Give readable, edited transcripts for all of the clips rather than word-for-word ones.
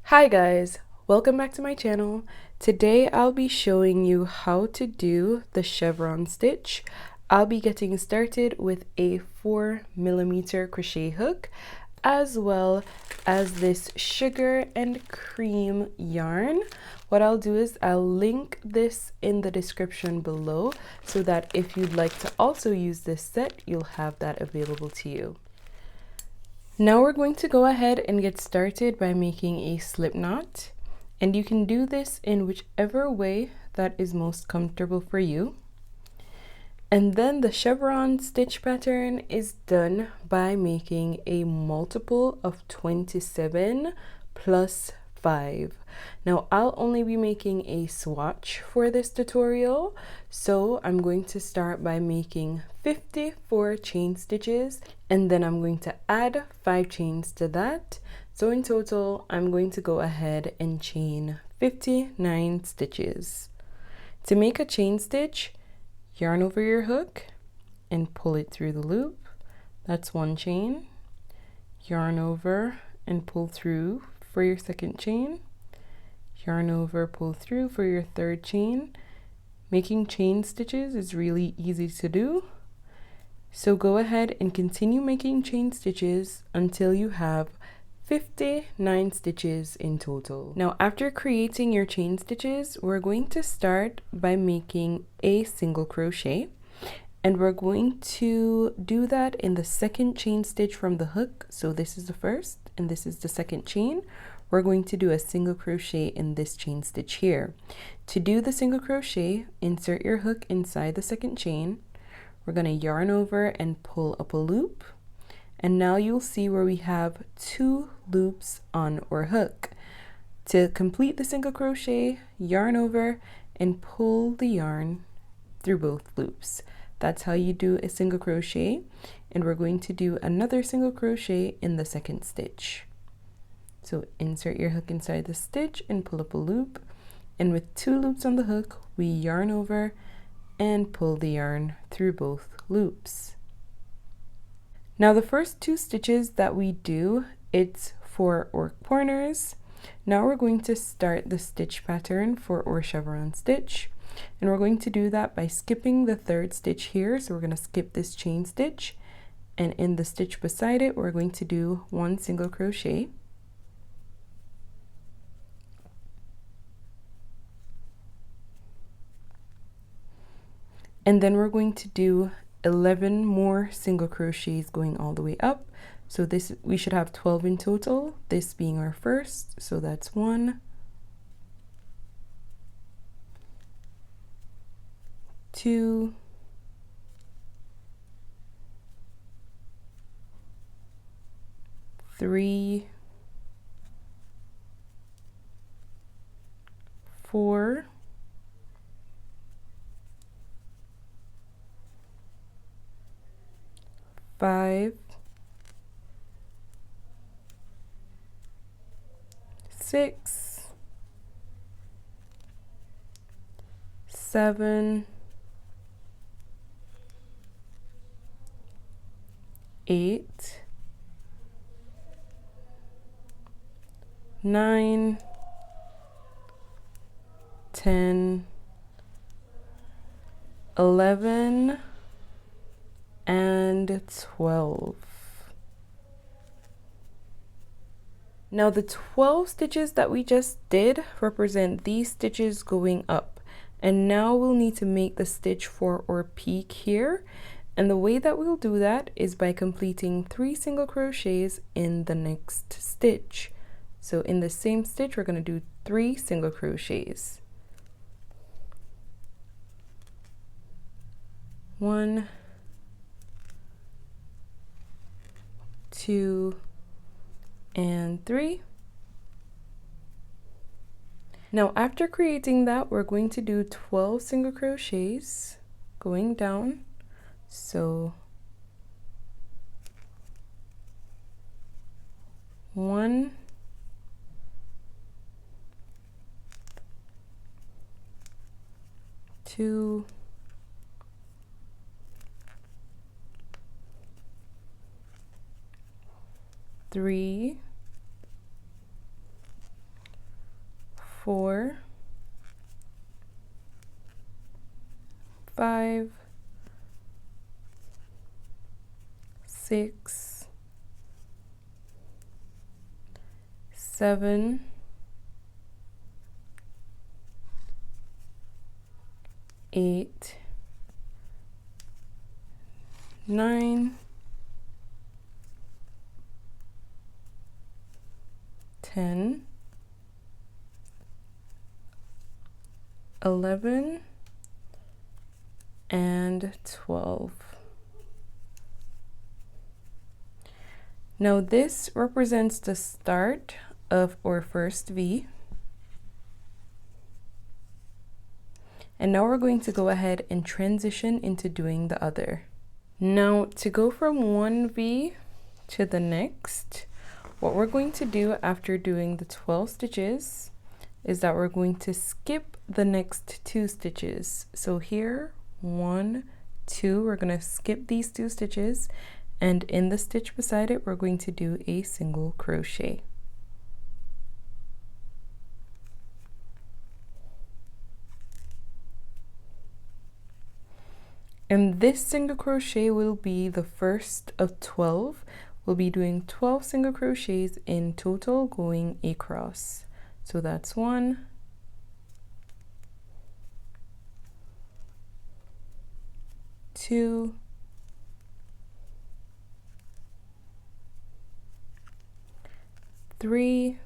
Hi guys, welcome back to my channel. Today I'll be showing you how to do the chevron stitch. I'll be getting started with a 4mm crochet hook as well as this sugar and cream yarn. What I'll do is I'll link this in the description below so that if you'd like to also use this set, you'll have that available to you. Now we're going to go ahead and get started by making a slip knot, and you can do this in whichever way that is most comfortable for you. And then the chevron stitch pattern is done by making a multiple of 27 plus 5. Now I'll only be making a swatch for this tutorial, so I'm going to start by making 54 chain stitches, and then I'm going to add 5 chains to that. So in total I'm going to go ahead and chain 59 stitches. To make a chain stitch, yarn over your hook and pull it through the loop. That's one chain. Yarn over and pull through for your second chain. Yarn over, pull through for your third chain. Making chain stitches is really easy to do, so go ahead and continue making chain stitches until you have 59 stitches in total. Now after creating your chain stitches, we're going to start by making a single crochet, and we're going to do that in the second chain stitch from the hook. So this is the first and this is the second chain. We're going to do a single crochet in this chain stitch here. To do the single crochet, insert your hook inside the second chain. We're going to yarn over and pull up a loop, and now you'll see where we have 2 loops on our hook. To complete the single crochet, yarn over and pull the yarn through both loops. That's how you do a single crochet, and we're going to do another single crochet in the second stitch. So insert your hook inside the stitch and pull up a loop, and with 2 loops on the hook, we yarn over and pull the yarn through both loops. Now the first 2 stitches that we do, it's for our corners. Now we're going to start the stitch pattern for our chevron stitch, and we're going to do that by skipping the 3rd stitch here. So we're going to skip this chain stitch, and in the stitch beside it we're going to do 1 single crochet. And then we're going to do 11 more single crochets going all the way up. So this, we should have 12 in total, this being our first. So that's 1, 2, 3, 4, 5, 6, 7, 8, 9, 10, 11, and 12. Now the 12 stitches that we just did represent these stitches going up, and now we'll need to make the stitch for our peak here, and the way that we'll do that is by completing 3 single crochets in the next stitch. So in the same stitch we're going to do 3 single crochets. 1, 2, and 3. Now after creating that, we're going to do 12 single crochets going down. So 1, 2, 3, 4, 5, 6, 7, 8, 9, 10, 11, and 12. Now this represents the start of our first V. And now we're going to go ahead and transition into doing the other. Now to go from one V to the next, what we're going to do after doing the 12 stitches is that we're going to skip the next 2 stitches. So here, 1, 2, we're going to skip these 2 stitches, and in the stitch beside it, we're going to do a single crochet. And this single crochet will be the first of 12. We'll be doing 12 single crochets in total going across. So that's 1, 2, 3,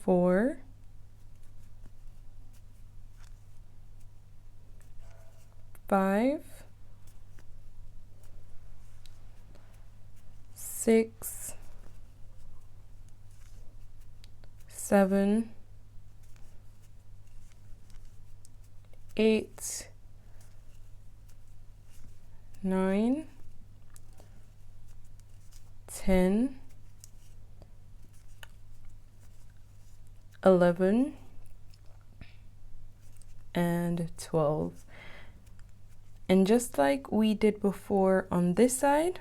4, 5, 6, 7, 8, 9, 10, 11, and 12. And just like we did before on this side,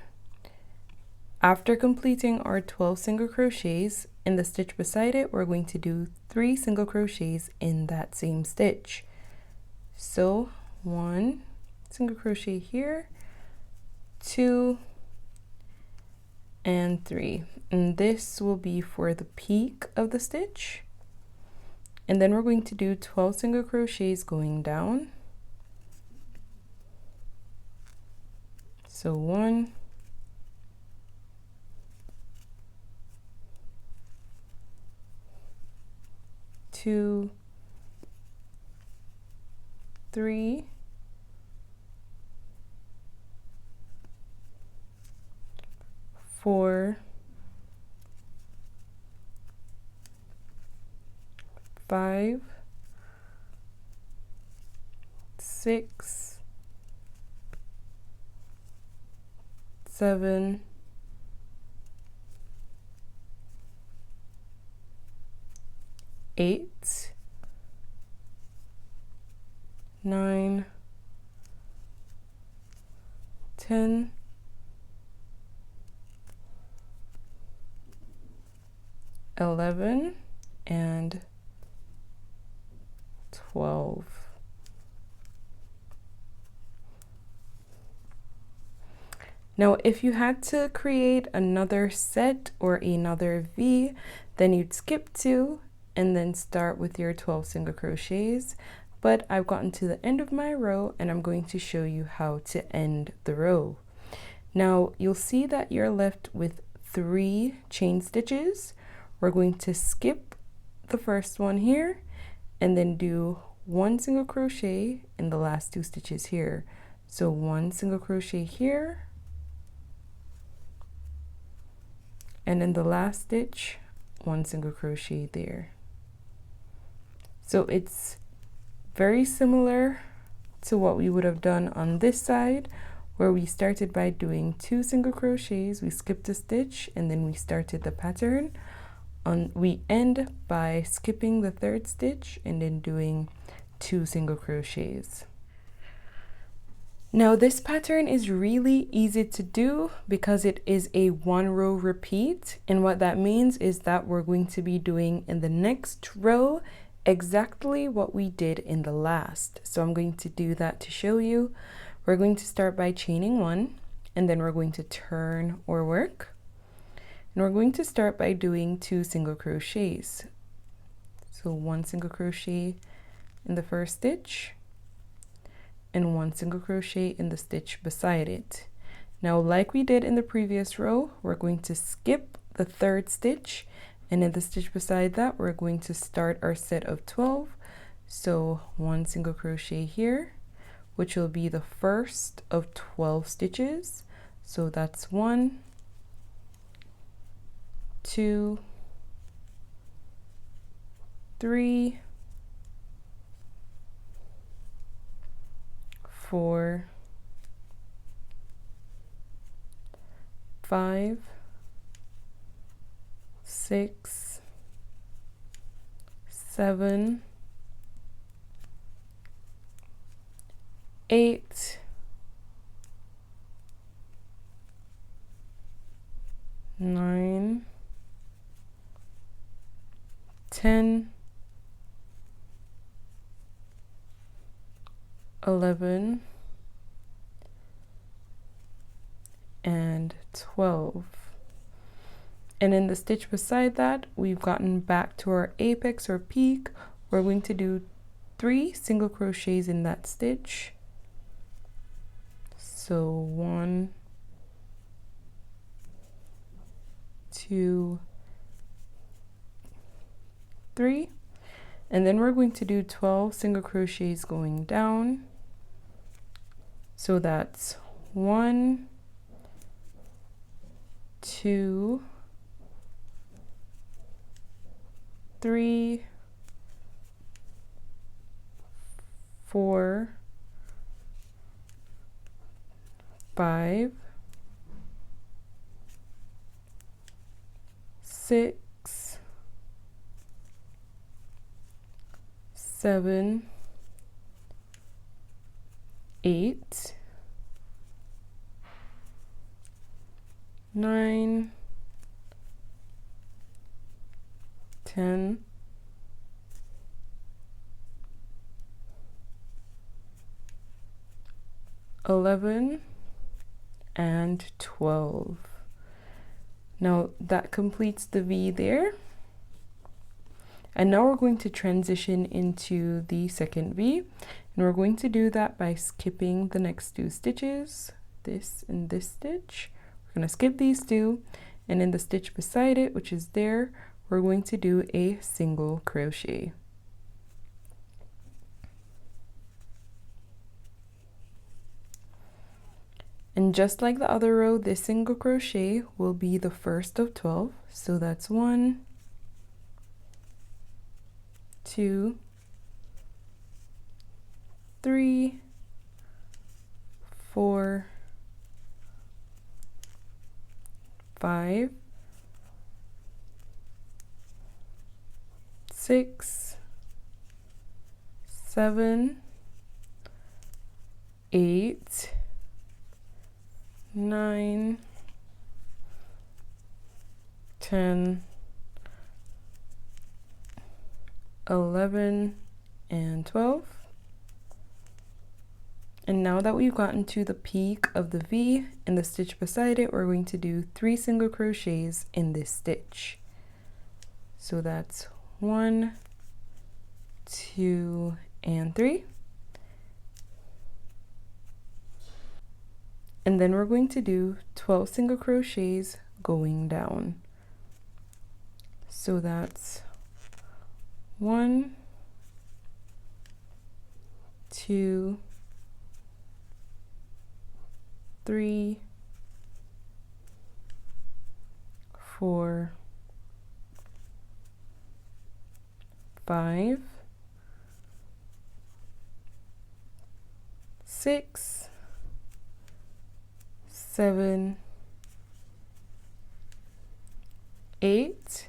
after completing our 12 single crochets, in the stitch beside it, we're going to do 3 single crochets in that same stitch. So 1 single crochet here, 2, and 3. And this will be for the peak of the stitch. And then we're going to do 12 single crochets going down. So 1, 2, 3, 4, 5, 6, 7, 8, 9, 10, 11, and 12. Now, if you had to create another set or another V, then you'd skip 2 and then start with your 12 single crochets. But I've gotten to the end of my row and I'm going to show you how to end the row. Now, you'll see that you're left with 3 chain stitches. We're going to skip the first one here and then do 1 single crochet in the last 2 stitches here. So 1 single crochet here, and in the last stitch, 1 single crochet there. So it's very similar to what we would have done on this side, where we started by doing 2 single crochets, we skipped a stitch, and then we started the pattern. We end by skipping the 3rd stitch and then doing 2 single crochets. Now this pattern is really easy to do because it is a 1-row repeat, and what that means is that we're going to be doing in the next row exactly what we did in the last. So I'm going to do that to show you. We're going to start by chaining 1, and then we're going to turn or work, and we're going to start by doing 2 single crochets. So 1 single crochet in the first stitch and 1 single crochet in the stitch beside it. Now, like we did in the previous row, we're going to skip the 3rd stitch, and in the stitch beside that we're going to start our set of 12. So 1 single crochet here, which will be the first of 12 stitches. So that's 1, 2, 3, 4, 5, 6, 7, 8, 9, 10, 11, and 12. And in the stitch beside that, we've gotten back to our apex or peak. We're going to do 3 single crochets in that stitch. So 1, 2, 3, and then we're going to do 12 single crochets going down. So that's 1, 2, 3, 4, 5, 6, 7, 8, 9, 10, 11, and 12. Now that completes the V there. And now we're going to transition into the second V, and we're going to do that by skipping the next 2 stitches, this and this stitch. We're going to skip these 2, and in the stitch beside it, which is there, we're going to do a single crochet. And just like the other row, this single crochet will be the first of 12. So that's 1, 2, 3, 4, 5, 6, 7, 8, 9, 10, 11, and 12. And now that we've gotten to the peak of the V and the stitch beside it, we're going to do 3 single crochets in this stitch. So that's 1, 2, and 3. And then we're going to do 12 single crochets going down. So that's 1, 2, 3, 4, 5, 6, 7, 8,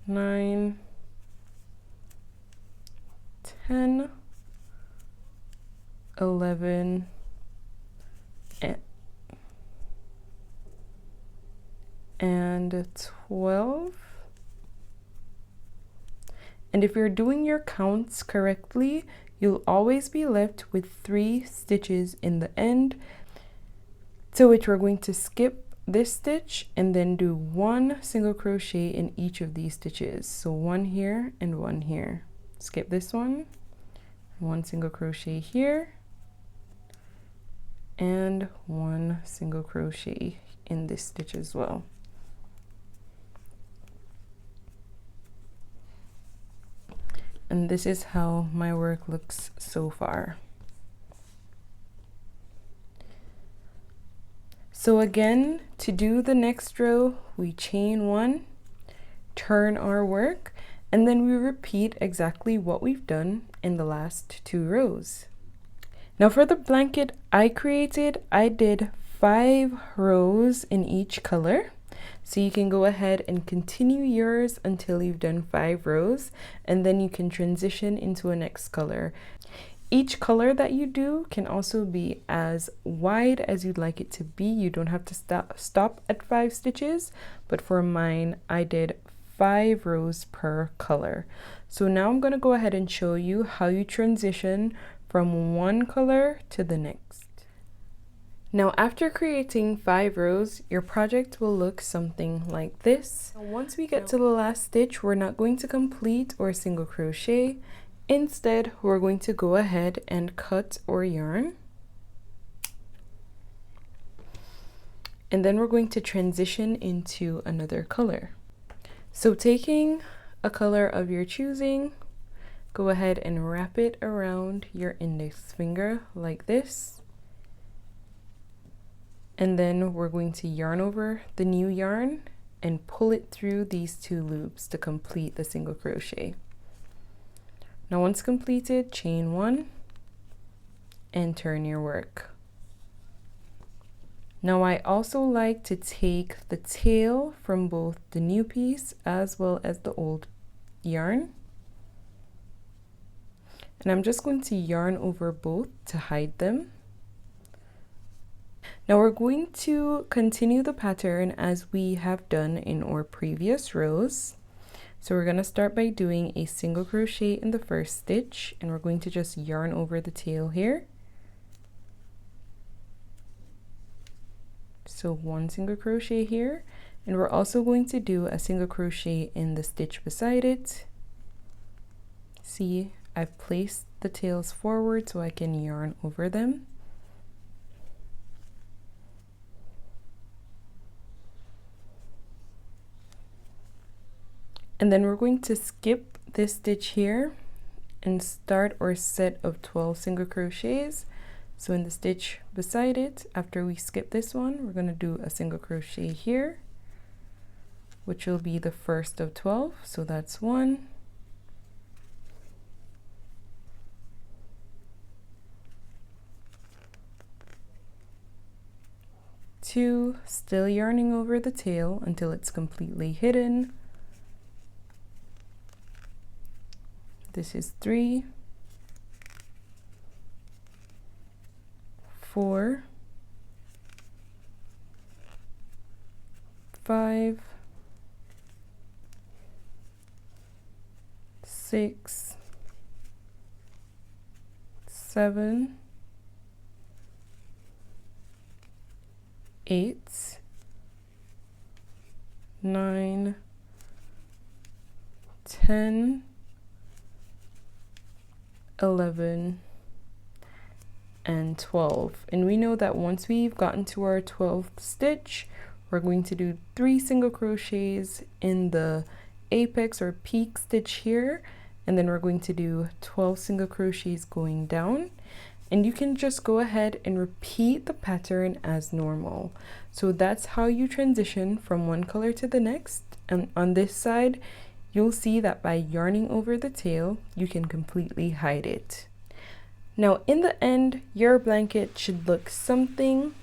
9, 10, 11, and 12. And if you're doing your counts correctly, you'll always be left with 3 stitches in the end, to which we're going to skip this stitch and then do 1 single crochet in each of these stitches. So 1 here and 1 here. Skip this one, 1 single crochet here, and 1 single crochet in this stitch as well. And this is how my work looks so far. So again, to do the next row, we chain 1, turn our work, and then we repeat exactly what we've done in the last 2 rows. Now for the blanket I created, I did 5 rows in each color. So you can go ahead and continue yours until you've done 5 rows, and then you can transition into a next color. Each color that you do can also be as wide as you'd like it to be. You don't have to stop at 5 stitches, but for mine, I did 5 rows per color. So now I'm going to go ahead and show you how you transition from one color to the next. Now after creating 5 rows, your project will look something like this. Once we get to the last stitch, we're not going to complete or single crochet. Instead, we're going to go ahead and cut or yarn. And then we're going to transition into another color. So taking a color of your choosing, go ahead and wrap it around your index finger like this. And then we're going to yarn over the new yarn and pull it through these 2 loops to complete the single crochet. Now once completed, chain 1 and turn your work. Now I also like to take the tail from both the new piece as well as the old yarn. And I'm just going to yarn over both to hide them. Now we're going to continue the pattern as we have done in our previous rows. So we're going to start by doing a single crochet in the first stitch, and we're going to just yarn over the tail here. So 1 single crochet here, and we're also going to do a single crochet in the stitch beside it. See, I've placed the tails forward so I can yarn over them. And then we're going to skip this stitch here and start our set of 12 single crochets. So in the stitch beside it, after we skip this one, we're going to do a single crochet here, which will be the first of 12. So that's 1, 2, still yarning over the tail until it's completely hidden. This is 3, 4, 5, 6, 7, 8, 9, 10, 11, and 12. And we know that once we've gotten to our 12th stitch, we're going to do 3 single crochets in the apex or peak stitch here, and then we're going to do 12 single crochets going down. And you can just go ahead and repeat the pattern as normal. So that's how you transition from one color to the next. And on this side, you'll see that by yarning over the tail, you can completely hide it. Now in the end, your blanket should look something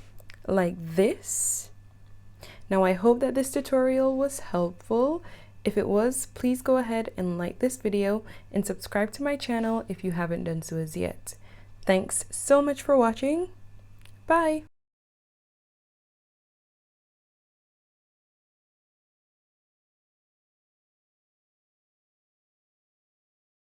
like this. Now I hope that this tutorial was helpful. If it was, please go ahead and like this video and subscribe to my channel if you haven't done so as yet. Thanks so much for watching. Bye!